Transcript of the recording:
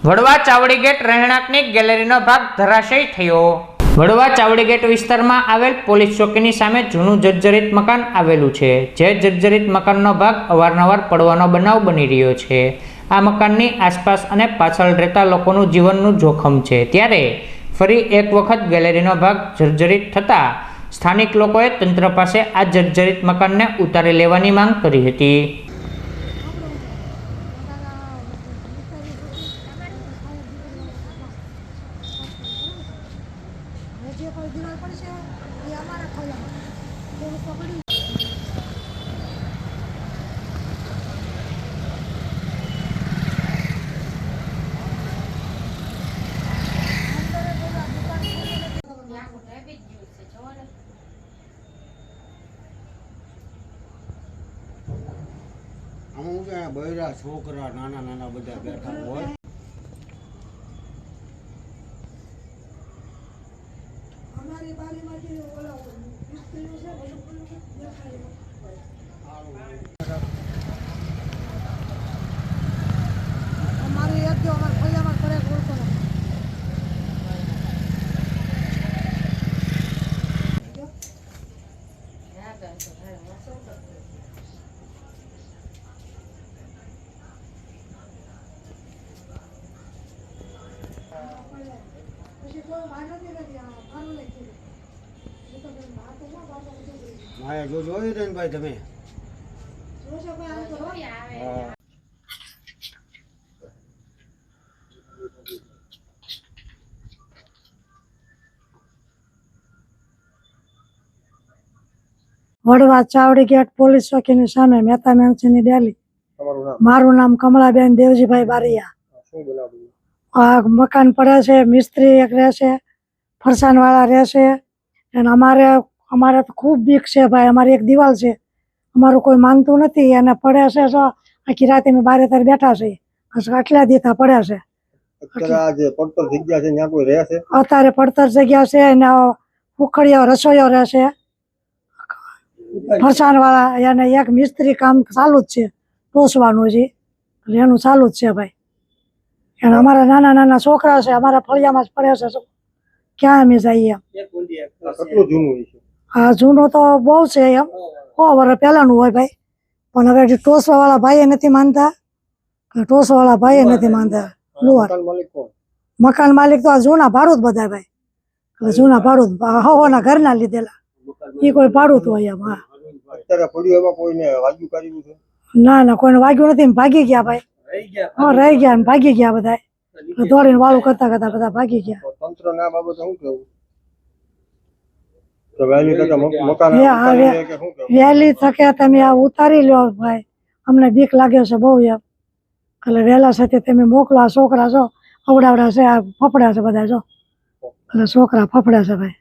Vadva Chawdi gate રહેણાંકની ગેલેરીનો ભાગ ધરાશયી થયો। Vadva Chawdi gate વિસ્તારમાં આવેલ પોલીસ ચોકીની સામે જૂનું જર્જરિત મકાન આવેલું છે, જે જર્જરિત મકાનનો ભાગ અવારનવાર પડવાનો બનાવ બની રહ્યો છે। આ મકાનની આસપાસ અને પાછળ રહેતા લોકોનું જીવનનું જોખમ છે, ત્યારે ફરી એક વખત ગેલેરીનો ભાગ જર્જરિત થતાં સ્થાનિક લોકોએ તંત્ર પાસે આ જર્જરિત મકાનને ઉતારી લેવાની માંગ કરી હતી। અમુક બૈરા છોકરા નાના નાના બધા બેઠા હોય। અમારી બારીમાંથી ઓલા મિસ્ત્રીઓ છે દેખાય અમારી એક જો અમાર ફળિયામાં કરે ઓળખો ના માયા જો જોયું ને ભાઈ તમે વડવા ચાવડી ગેટ પોલીસ ચોકીની સામે મહેતા મેન્શનની ડેલી। મારું નામ કમલાબેન દેવજીભાઈ બારિયા। આ મકાન પડે છે, મિસ્ત્રી એક રહેશે, ફરસાણ વાળા રહેશે, અને અમારે તો ખૂબ બીક છે ભાઈ। અમારી એક દિવાલ છે, અમારું કોઈ માનતું નથી, અને પડે છે તો આખી રાતે અમે બારે તાર બેઠા છીએ, આટલા દીધા પડે છે। અત્યારે પડતર જગ્યા છે, અને ઉખડીઓ રસોઈઓ રહેશે, ફરસાણ વાળા, અને એક મિસ્ત્રી કામ ચાલુ જ છે, ટોસવાનું છે, એનું ચાલુ જ છે ભાઈ। અને અમારા નાના નાના છોકરા છે, અમારા ફળિયામાં જ પડે છે, ક્યાં અમે જઈએ? હા, જૂનું તો બહુ છે, એમ 100 વર્ષ પહેલાનું હોય ભાઈ, પણ હવે ટોસવા વાળા ભાઈ નથી માનતા, ટોસવા વાળા ભાઈ નથી માનતા। મકાન માલિક તો આ જૂના ભાડું જ બધા ભાઈ, જૂના ભાડું હવાના ઘરના લીધેલા, એ કોઈ ભાડું તો હોય એમ। હા, ના ના, કોઈને વાગ્યું નથી, ભાગી ગયા ભાઈ। હા, રહી ગયા, ભાગી ગયા બધા, દોડીને વાળું કરતા કરતા બધા ભાગી ગયા। વહેલી તકે તમે આ ઉતારી લો ભાઈ, અમને બીક લાગે છે બહુ એમ, એટલે વહેલા સાથે તમે મોકલો। આ છોકરા છો અવડાવડા છે, આ ફફડા છે બધા, જો એટલે છોકરા ફફડા છે ભાઈ।